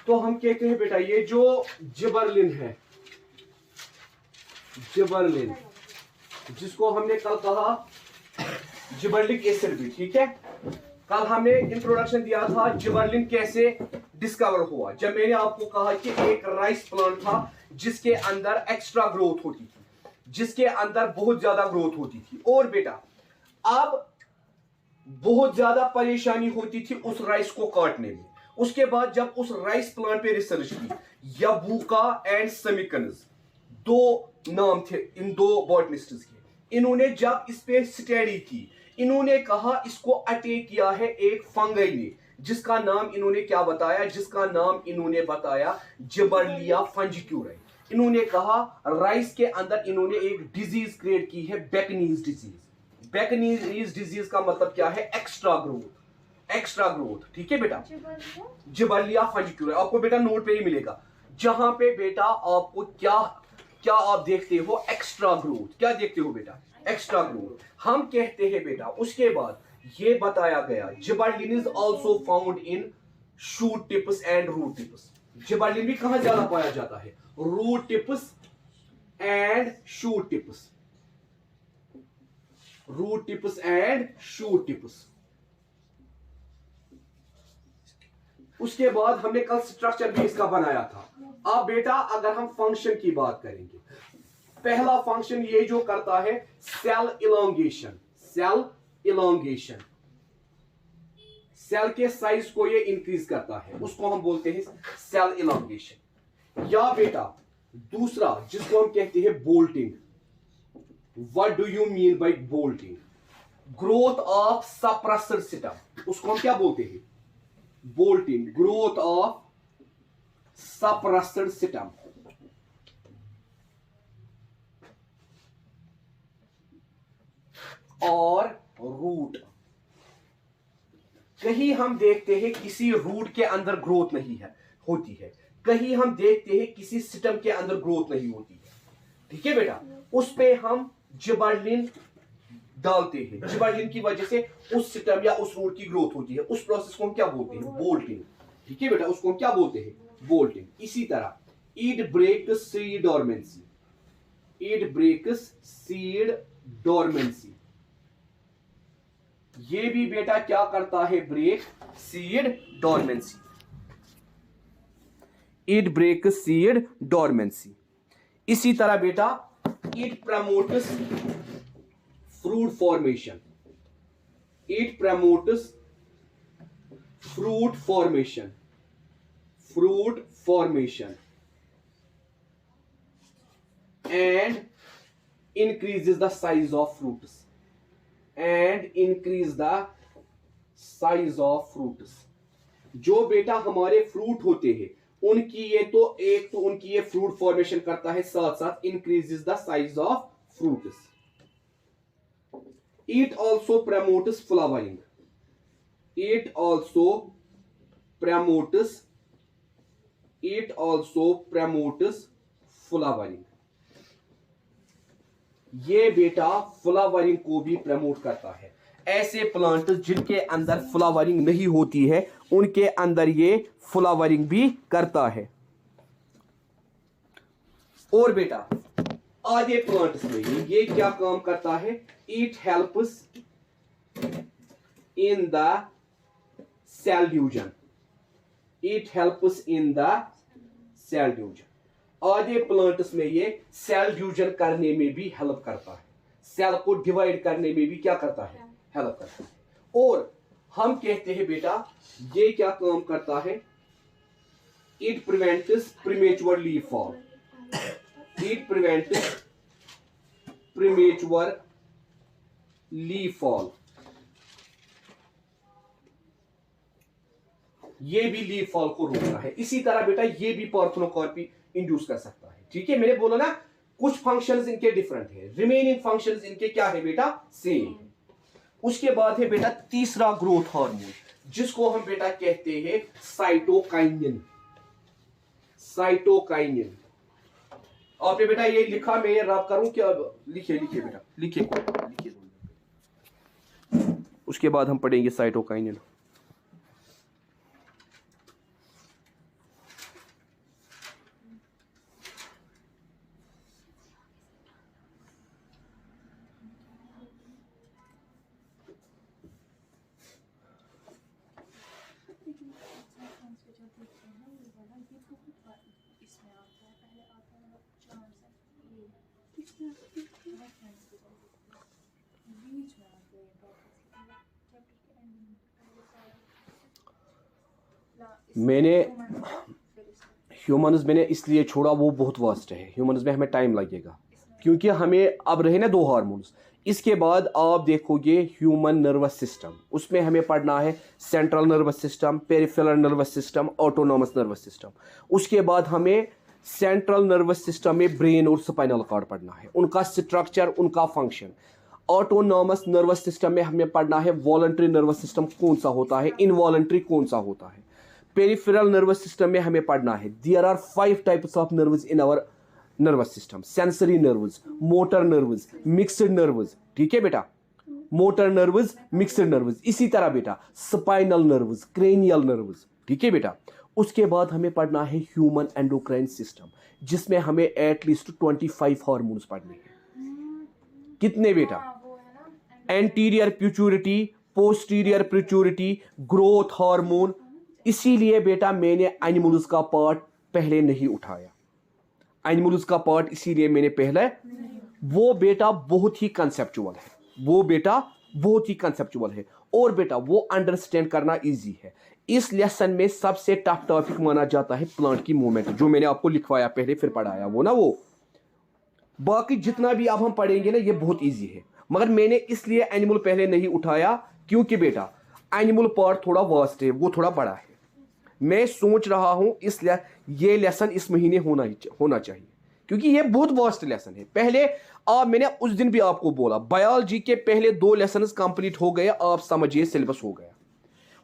तो हम कहते हैं बेटा ये जो जिबरलिन है, जिबरलिन, जिसको हमने कल कहा जिबरलिक एसिड भी, ठीक है। कल हमने इंट्रोडक्शन दिया था जिबरलिन कैसे डिस्कवर हुआ, जब मैंने आपको कहा कि एक राइस प्लांट था जिसके अंदर एक्स्ट्रा ग्रोथ होती थी, जिसके अंदर बहुत ज्यादा ग्रोथ होती थी। और बेटा अब बहुत ज्यादा परेशानी होती थी उस राइस को काटने में। उसके बाद जब उस राइस प्लांट पे रिसर्च की, यबूका एंड समिकन्स, दो नाम थे इन दो बॉटनिस्ट्स के, इन्होंने जब इस पे स्टडी की, इन्होंने कहा इसको अटैक किया है एक फंगई ने, जिसका नाम इन्होंने क्या बताया, जिसका नाम इन्होंने बताया जिबरलिया फंजिक्यूराई। इन्होंने कहा राइस के अंदर इन्होंने एक डिजीज क्रिएट की है, बेकनीज डिजीज। बेकनीज डिजीज का मतलब क्या है, एक्स्ट्रा ग्रोथ, एक्स्ट्रा ग्रोथ, ठीक है बेटा। जिबरलिया फंजिक्यूराई आपको बेटा नोट पे ही मिलेगा, जहां पे बेटा आपको क्या क्या आप देखते हो, एक्स्ट्रा ग्रोथ। क्या देखते हो बेटा, एक्स्ट्रा ग्रोथ। हम कहते हैं बेटा उसके बाद ये बताया गया gibberellin is also found in shoot tips and root tips. Gibberellin भी कहां ज्यादा पाया जाता है, root tips and shoot tips, root tips and shoot tips. उसके बाद हमने कल स्ट्रक्चर भी इसका बनाया था। अब बेटा अगर हम फंक्शन की बात करेंगे, पहला फंक्शन ये जो करता है cell elongation, cell elongation, cell के साइज को ये इंक्रीज करता है, उसको हम बोलते हैं सेल इलोंगेशन। या बेटा दूसरा जिसको हम कहते हैं bolting. What do you mean by bolting, growth of suppressor system, उसको हम क्या बोलते हैं, bolting, growth of suppressor system. और रूट, कहीं हम देखते हैं किसी रूट के अंदर ग्रोथ नहीं है होती है, कहीं हम देखते हैं किसी सिस्टम के अंदर ग्रोथ नहीं होती है, ठीक है बेटा। उस पे हम जिबरलिन डालते हैं, जिबरलिन की वजह से उस सिस्टम या उस रूट की ग्रोथ होती है, उस प्रोसेस को हम क्या बोलते हैं, बोल्टिंग, ठीक है बेटा, उसको हम क्या बोलते हैं, बोल्टिंग। इसी तरह it breaks seed dormancy, it breaks seed dormancy, ये भी बेटा क्या करता है, break seed dormancy, it break seed dormancy. इसी तरह बेटा it promotes fruit formation, it promotes fruit formation, fruit formation and increases the size of fruits, and increase the size of fruits। जो बेटा हमारे फ्रूट होते हैं उनकी ये तो एक तो उनकी ये फ्रूट फॉर्मेशन करता है, साथ साथ increases the size of fruits। it also promotes flowering, it also promotes, it also promotes flowering। ये बेटा फ्लावरिंग को भी प्रमोट करता है। ऐसे प्लांट जिनके अंदर फ्लावरिंग नहीं होती है उनके अंदर ये फ्लावरिंग भी करता है। और बेटा आधे प्लांट्स में ये क्या काम करता है, it helps in the cell division, it helps in the cell division. आधे प्लांट्स में ये सेल डिवीजन करने में भी हेल्प करता है, सेल को डिवाइड करने में भी क्या करता है, हेल्प करता है। और हम कहते हैं बेटा ये क्या काम करता है, it prevents premature leaf fall, it prevents premature leaf fall, ये भी लीफ फॉल को रोकता है। इसी तरह बेटा ये भी पार्थेनोकार्पी इंड्यूस कर सकता है, ठीक है। मैंने बोला ना कुछ फंक्शंस इनके डिफरेंट है, रिमेनिंग फंक्शंस इनके क्या है बेटा, सेम है। उसके बाद है बेटा तीसरा ग्रोथ हार्मोन, जिसको हम बेटा कहते हैं साइटोकाइनिन, साइटोकाइनिन। आपने बेटा ये लिखा, मैं ये रब करूं क्या, लिखिए लिखिए बेटा, लिखिए लिखिए। उसके बाद हम पढ़ेंगे साइटोकाइनिन। मैंने ह्यूमंस मैंने इसलिए छोड़ा, वो बहुत वास्ट है, ह्यूमंस में हमें टाइम लगेगा क्योंकि हमें अब रहे ना 2 हार्मोन्स। इसके बाद आप देखोगे ह्यूमन नर्वस सिस्टम, उसमें हमें पढ़ना है central nervous system, peripheral nervous system, autonomous nervous system. उसके बाद हमें सेंट्रल नर्वस सिस्टम में ब्रेन और स्पाइनल कॉर्ड पढ़ना है, उनका स्ट्रक्चर, उनका फंक्शन। ऑटोनॉमस नर्वस सिस्टम में हमें पढ़ना है वॉलंटरी नर्वस सिस्टम कौन सा होता है, इनवॉलंटरी कौन सा होता है। पेरिफेरल नर्वस सिस्टम में हमें पढ़ना है there are 5 types of nerves in our nervous system, sensory nerves, motor nerves, mixed nerves. ठीक है बेटा, मोटर नर्व्स, मिक्स्ड नर्व्स। इसी तरह बेटा स्पाइनल नर्व्स, क्रेनियल नर्व्स। ठीक है बेटा, उसके बाद हमें पढ़ना है ह्यूमन एंडोक्राइन सिस्टम, जिसमें हमें एटलीस्ट 25 हार्मोन्स पढ़ने हैं। कितने बेटा? Anterior pituitary, posterior pituitary, growth hormone. इसीलिए बेटा मैंने एनिमल्स का पार्ट पहले नहीं उठाया, एनिमल्स का पार्ट इसीलिए मैंने पहले, वो बेटा बहुत ही कंसेप्चुअल है, वो बेटा बहुत ही कंसेप्चुअल है और बेटा वो अंडरस्टैंड करना इजी है। इस लेसन में सबसे टफ टॉपिक माना जाता है प्लांट की मूवमेंट, जो मैंने आपको लिखवाया पहले फिर पढ़ाया वो ना वो। बाकी जितना भी अब हम पढ़ेंगे ना ये बहुत इजी है, मगर मैंने इसलिए एनिमल पहले नहीं उठाया क्योंकि बेटा एनिमल पार्ट थोड़ा वास्ट है, वो थोड़ा बड़ा है। मैं सोच रहा हूं इसलिए ये लेसन इस महीने होना चाहिए क्योंकि ये बहुत वास्ट लेसन है। पहले मैंने उस दिन भी आपको बोला बायोलॉजी के पहले 2 लेसन कंप्लीट हो गए, आप समझिए सिलेबस हो गया।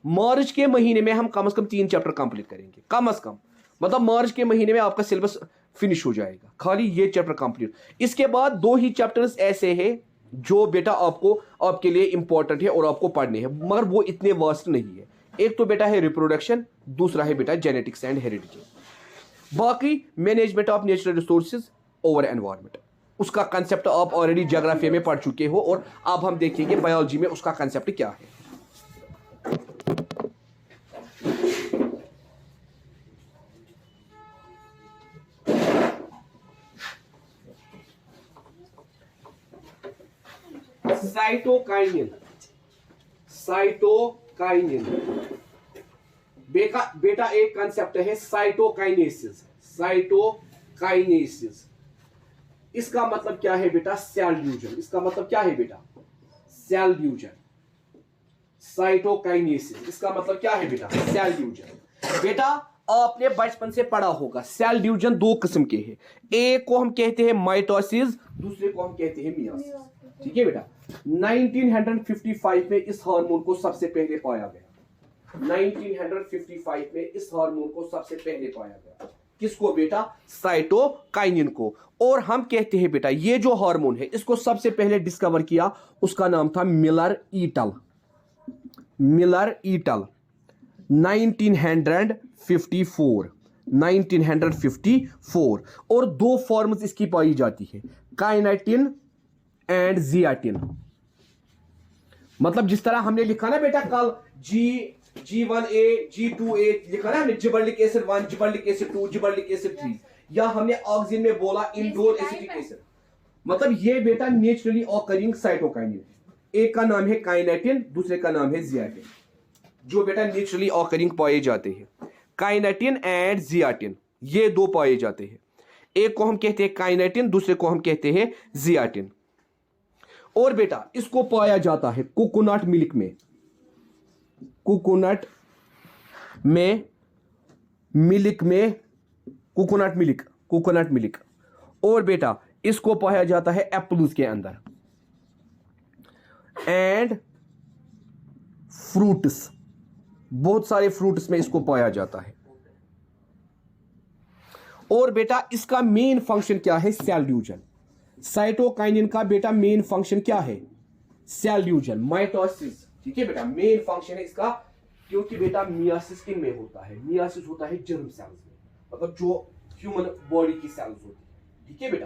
मार्च के महीने में हम कम से कम 3 चैप्टर कंप्लीट करेंगे, कम से कम, मतलब मार्च के महीने में आपका सिलेबस फिनिश हो जाएगा, खाली ये चैप्टर कंप्लीट। इसके बाद 2 ही चैप्टर्स ऐसे हैं जो बेटा आपको आपके लिए इंपॉर्टेंट है और आपको पढ़ने हैं, मगर वो इतने वास्ट नहीं है। एक तो बेटा है रिप्रोडक्शन, दूसरा है बेटा जेनेटिक्स एंड हेरिडिटी। बाकी management of natural resources over environment, उसका कंसेप्ट आप ऑलरेडी ज्योग्राफी में पढ़ चुके हो और अब हम देखेंगे बायोलॉजी में उसका कंसेप्ट क्या है। साइटोकाइनिन, साइटोकाइनिन बेटा एक कंसेप्ट है साइटोकाइनेसिस, साइटोकाइनेसिस। इसका मतलब क्या है बेटा? Cell division. इसका मतलब क्या है बेटा? Cell division. साइटोकाइनेसिस इसका मतलब क्या है बेटा? Cell division. बेटा आपने बचपन से पढ़ा होगा सेल डिवीजन 2 किस्म के हैं, एक को हम कहते हैं माइटोसिस, दूसरे को हम कहते हैं मियोसिस। ठीक है बेटा, 1955 में इस हार्मोन को सबसे पहले पाया गया, 1955 में इस हार्मोन को सबसे पहले पाया गया। किसको बेटा? साइटोकाइनिन को। और हम कहते हैं बेटा ये जो हार्मोन है इसको सबसे पहले डिस्कवर किया, उसका नाम था मिलर ईटल, मिलर ईटल 1954, 1954। और 2 फॉर्म्स इसकी पाई जाती है, काइनेटिन एंड जियाटिन। मतलब जिस तरह हमने लिखा ना बेटा कल G1A G2A लिखा ना हमने, जिबरलिक एसिड 1, जिबरलिक एसिड 2, जिबरलिक एसिड 3, या हमने ऑक्सिन में बोला इंडोल एसिटिक एसिड। मतलब ये बेटा नेचुरली ऑकरिंग साइटोकाइनिन है, एक का नाम है काइनेटिन, दूसरे का नाम है जियाटिन, जो बेटा नेचुरली ऑकरिंग पाए जाते हैं। काइनेटिन एंड जियाटिन ये 2 पाए जाते हैं, एक को हम कहते हैं काइनेटिन, दूसरे को हम कहते हैं जियाटिन। और बेटा इसको पाया जाता है कोकोनट मिल्क में, कोकोनट में, मिल्क में, कोकोनट मिल्क, कोकोनट मिल्क। और बेटा इसको पाया जाता है एप्पल्स के अंदर एंड फ्रूट्स, बहुत सारे फ्रूट्स में इसको पाया जाता है। और बेटा इसका मेन फंक्शन क्या है? Cell division. साइटोकाइनिन का बेटा मेन फंक्शन क्या है? Cell division, mitosis. ठीक है बेटा, मेन फंक्शन है इसका, क्योंकि बेटा मियोसिस किन में होता है? मियोसिस होता है जर्म सेल्स में, मतलब जो ह्यूमन बॉडी की सेल्स होती है। ठीक है बेटा,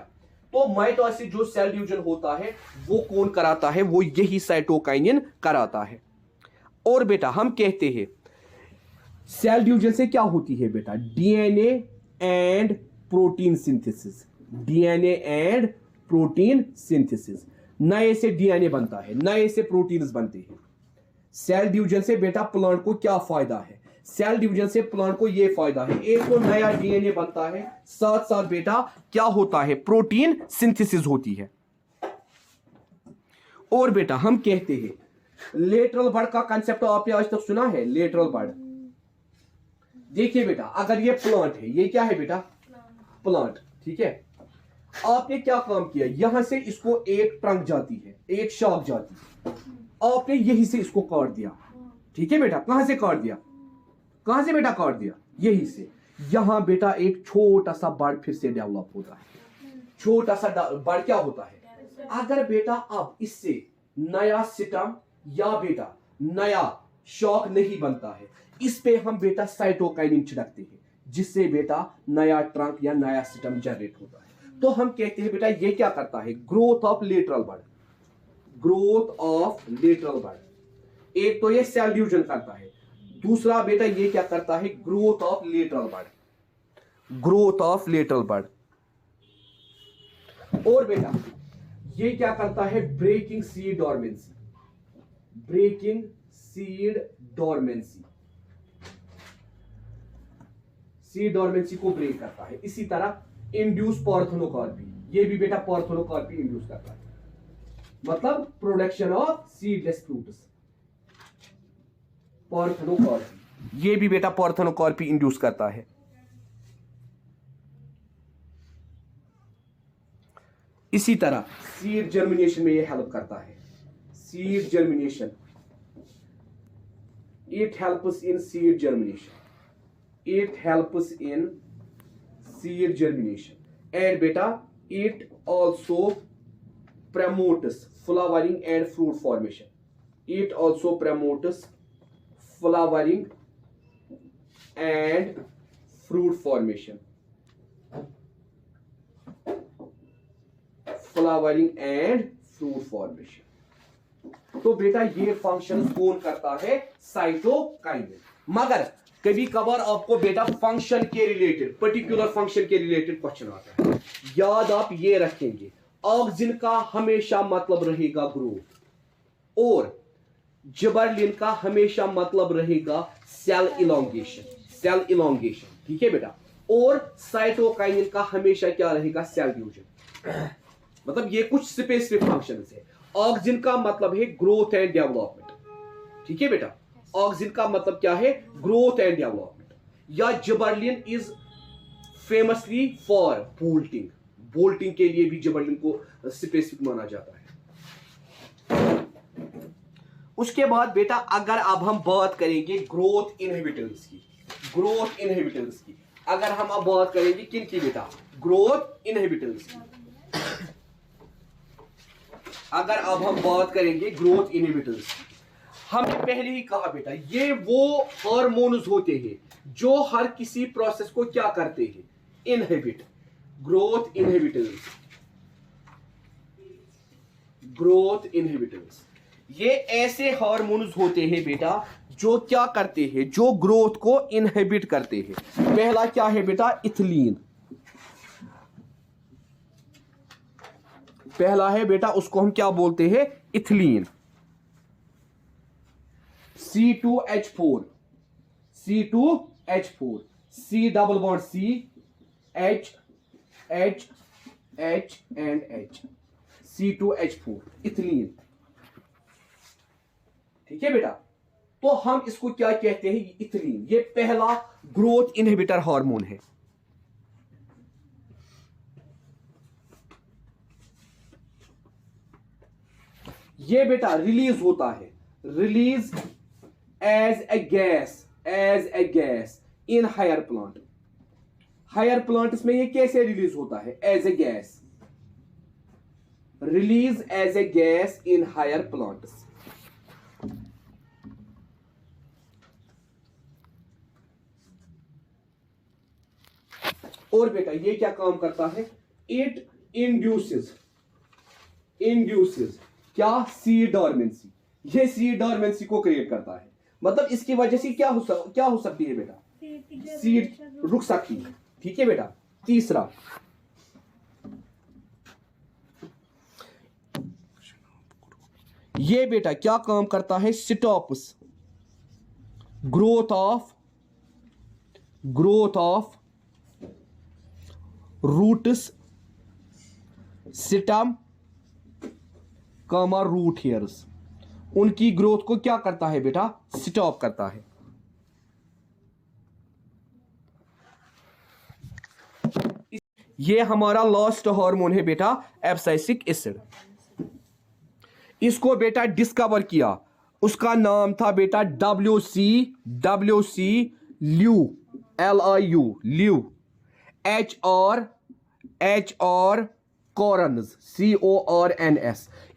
तो माइटोसिस जो सेल डिवीजन होता है वो कौन कराता है? वो यही साइटोकाइनिन कराता है। और बेटा हम कहते हैं सेल डिवीजन से क्या होती है बेटा? DNA and protein synthesis, DNA and protein synthesis. नए से डीएनए बनता है, नए से प्रोटीन्स बनते हैं। सेल डिवीजन से बेटा प्लांट को क्या फायदा है? सेल डिवीजन से प्लांट को यह फायदा है, एक तो नया डीएनए बनता है, साथ साथ बेटा क्या होता है? प्रोटीन सिंथेसिस होती है। और बेटा हम कहते हैं लेटरल बर्ड का कंसेप्ट आपने आज तक सुना है? लेटरल बर्ड, देखिए बेटा अगर ये प्लांट है, ये क्या है बेटा? प्लांट, ठीक है। आपने क्या काम किया? यहां से इसको एक ट्रंक जाती है, एक शाख जाती है, आपने यहीं से इसको काट दिया, ठीक है बेटा। कहां से काट दिया? कहां से बेटा काट दिया? यहीं से। यहां बेटा एक छोटा सा बर्ड फिर से डेवलप होता है। छोटा सा बर्ड क्या होता है? अगर बेटा अब इससे नया सिस्टम या बेटा नया शॉक नहीं बनता है, इस पे हम बेटा साइटोकाइनिन छिड़कते हैं, जिससे बेटा नया ट्रंक या नया सिस्टम जनरेट होता है। तो हम कहते हैं बेटा ये क्या करता है? Growth of lateral bird, growth of lateral bird. एक तो ये सेल डिवीजन करता है, दूसरा बेटा ये क्या करता है? Growth of lateral bird, growth of lateral bird. और बेटा ये क्या करता है? Breaking seed dormancy, breaking seed dormancy, seed dormancy को ब्रेक करता है। इसी तरह इंड्यूस पार्थेनोकार्पी, ये भी बेटा पार्थेनोकार्पी इंड्यूस करता है, मतलब production of seedless fruits, parthenocarpy, ये भी बेटा पार्थेनोकार्पी इंड्यूस करता है। इसी तरह सीड जर्मिनेशन में ये हेल्प करता है, seed germination, it helps in seed germination, it helps in seed germination and beta it also promotes flowering and fruit formation, it also promotes flowering and fruit formation, flowering and fruit formation। तो बेटा ये function कौन करता है? Cytokinin. मगर कभी कभार आपको बेटा फंक्शन के रिलेटेड, पर्टिकुलर फंक्शन के रिलेटेड क्वेश्चन आता है, याद आप ये रखेंगे। ऑक्सिन का हमेशा मतलब रहेगा ग्रोथ, और जिबरलिन का हमेशा मतलब रहेगा सेल इलोंगेशन, सेल इलोंगेशन, ठीक है बेटा। और साइटोकाइनिन का हमेशा क्या रहेगा? Cell division. मतलब ये कुछ स्पेसिफिक फंक्शंस है। ऑक्सिन का मतलब है ग्रोथ एंड डेवलपमेंट, ठीक है बेटा। ऑक्सिन का मतलब क्या है? Growth and development. या gibberellin is famously for bolting, bolting के लिए भी जिबरलिन को स्पेसिफिक माना जाता है। उसके बाद बेटा अगर अब हम बात करेंगे ग्रोथ इनहिबिटर्स की, ग्रोथ इनहिबिटर्स की, अगर हम अब बात करेंगे किन की बेटा? ग्रोथ इनहिबिटर्स की। अगर अब हम बात करेंगे ग्रोथ इनहिबिटर्स, हमने पहले ही कहा बेटा ये वो हार्मोन्स होते हैं जो हर किसी प्रोसेस को क्या करते हैं? Inhibit. Growth inhibitors, growth inhibitors ये ऐसे हार्मोन्स होते हैं बेटा जो क्या करते हैं? जो ग्रोथ को इनहिबिट करते हैं। पहला क्या है बेटा? इथिलीन। पहला है बेटा, उसको हम क्या बोलते हैं? Ethylene. C2H4, C2H4, C double bond C, H H H and H, C2H4, ethylene, ठीक है बेटा। तो हम इसको क्या कहते हैं? इथिलीन। ये पहला ग्रोथ इनहिबिटर हार्मोन है। ये बेटा रिलीज होता है, release as a gas, as a gas in higher plant. Higher plants में ये कैसे रिलीज होता है? As a gas, release as a gas in higher plants. और बेटा ये क्या काम करता है? इट इंड्यूसेस, इंड्यूसेस क्या? Seed dormancy. ये सीड डोरमेंसी को क्रिएट करता है। मतलब इसकी वजह से क्या हो सकती है बेटा? सीड रुक सकती है, ठीक है बेटा। तीसरा ये बेटा क्या काम करता है, stops growth of roots, stem comma root hairs, उनकी ग्रोथ को क्या करता है बेटा, स्टॉप करता है। ये हमारा लास्ट हार्मोन है बेटा एब्सिसिक एसिड। इसको बेटा डिस्कवर किया, उसका नाम था बेटा WC ल्यू, LIU, HR CORNS।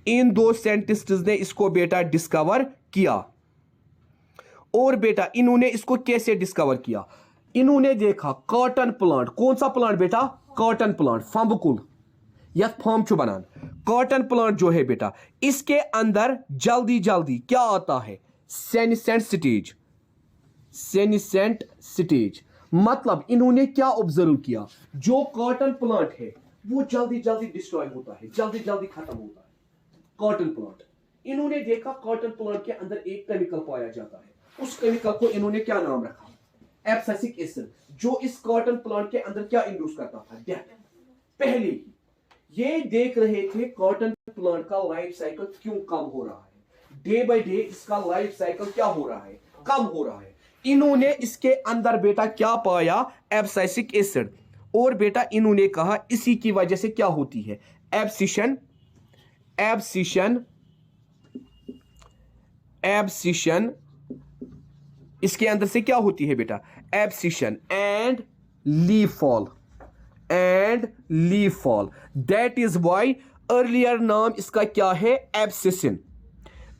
इन दो साइंटिस्ट्स ने इसको बेटा डिस्कवर किया। और बेटा इन्होंने इसको कैसे डिस्कवर किया, इन्होंने देखा कॉटन प्लांट, कौन सा प्लांट बेटा, कॉटन प्लांट, फंबकुल या फॉर्म छु बनान, कॉटन प्लांट जो है बेटा, इसके अंदर जल्दी जल्दी क्या आता है, सेनिसेंट स्टेज। मतलब इन्होंने क्या ऑब्जर्व किया, जो कॉटन प्लांट है वो जल्दी जल्दी डिस्ट्रॉय होता है, जल्दी जल्दी खत्म होता है कॉटन प्लांट। इन्होंने देखा कॉटन प्लांट के अंदर एक केमिकल पाया जाता है, उस केमिकल को इन्होंने क्या नाम रखा, एब्सिसिक एसिड, जो इस कॉटन प्लांट के अंदर क्या इंड्यूस करता था, डेथ। पहले ही ये देख रहे थे कॉटन प्लांट का लाइफ साइकिल क्यों कम हो रहा है, डे बाय डे इसका लाइफ साइकिल क्या हो रहा है, कम हो रहा है। इन्होंने इसके अंदर बेटा क्या पाया, एब्सिसिक एसिड। और बेटा इन्होंने कहा इसी की वजह से क्या होती है, एब्सिशन इसके अंदर से क्या होती है बेटा, abscission and leaf fall. That is why earlier नाम इसका क्या है, एब्सिसिन।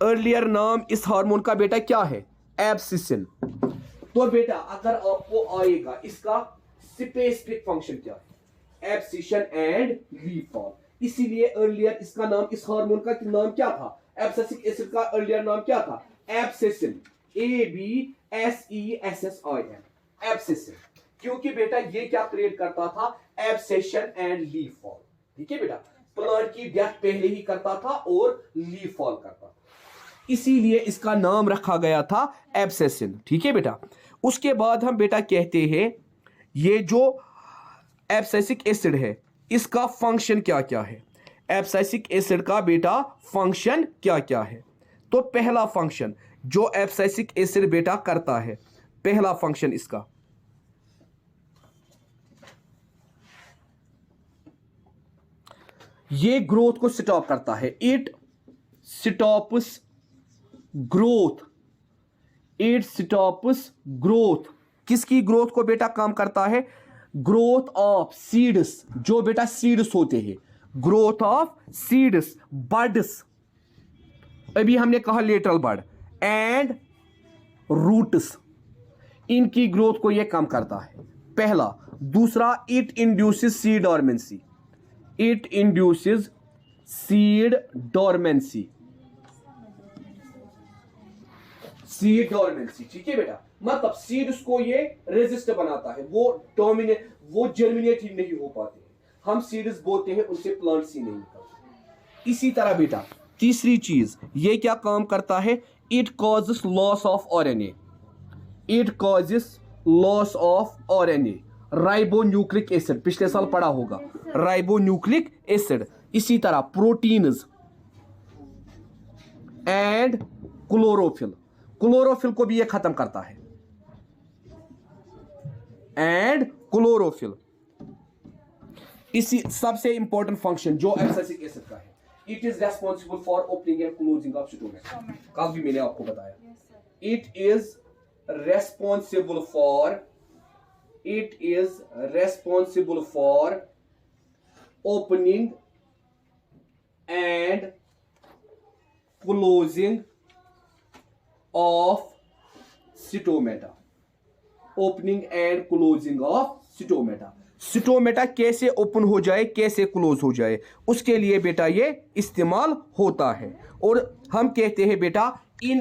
अर्लियर नाम इस हार्मोन का बेटा क्या है, एब्सिसिन। तो बेटा अगर आपको आएगा इसका स्पेसिफिक फंक्शन क्या है, एब्सिशन एंड लीफ फॉल। इसीलिए अर्लियर इसका नाम, इस हार्मोन का नाम क्या था, एब्सिसिक एसिड का अर्लियर नाम क्या था, एब्सिसिन, ABSESSIN, एब्सिसिन। क्योंकि बेटा ये क्या क्रिएट करता था, एब्सेशन एंड लीफ फॉल। ठीक है बेटा, प्लांट की डेथ पहले ही करता था और लीफ फॉल करता था, इसीलिए इसका नाम रखा गया था एब्सेसिन। ठीक है बेटा, उसके बाद हम बेटा कहते हैं ये जो एब्सिसिक एसिड है इसका फंक्शन क्या क्या है, एब्सिसिक एसिड का बेटा फंक्शन क्या क्या है। तो पहला फंक्शन जो एब्सिसिक एसिड बेटा करता है, पहला फंक्शन इसका, ये ग्रोथ को स्टॉप करता है, इट स्टॉप्स ग्रोथ। किसकी ग्रोथ को बेटा काम करता है, ग्रोथ ऑफ सीड्स, जो बेटा सीड्स होते हैं, ग्रोथ ऑफ सीड्स, बड्स, अभी हमने कहा लेटरल बड, एंड रूट्स, इनकी ग्रोथ को यह कम करता है, पहला। दूसरा, it induces seed dormancy, seed dormancy. ठीक है बेटा, मतलब सीड्स को ये रेजिस्ट बनाता है, वो जर्मिनेट ही नहीं हो पाते हैं, हम सीड्स बोते हैं, उनसे प्लांट्स ही नहीं निकलते। इसी तरह बेटा तीसरी चीज ये क्या काम करता है, it causes loss of RNA, ribonucleic acid, पिछले साल पढ़ा होगा, राइबोन्यूक्लिक एसिड। इसी तरह प्रोटीन्स एंड क्लोरोफिल को भी ये खत्म करता है, एंड क्लोरोफिल। इसी सबसे इंपॉर्टेंट फंक्शन जो एब्सिसिक एसिड का है, it is responsible for opening and closing of stomata. कल भी मैंने आपको बताया, it is responsible for opening and closing of stomata, opening and closing of stomata. Stomata कैसे ओपन हो जाए, कैसे क्लोज हो जाए, उसके लिए बेटा ये इस्तेमाल होता है। और हम कहते हैं बेटा इन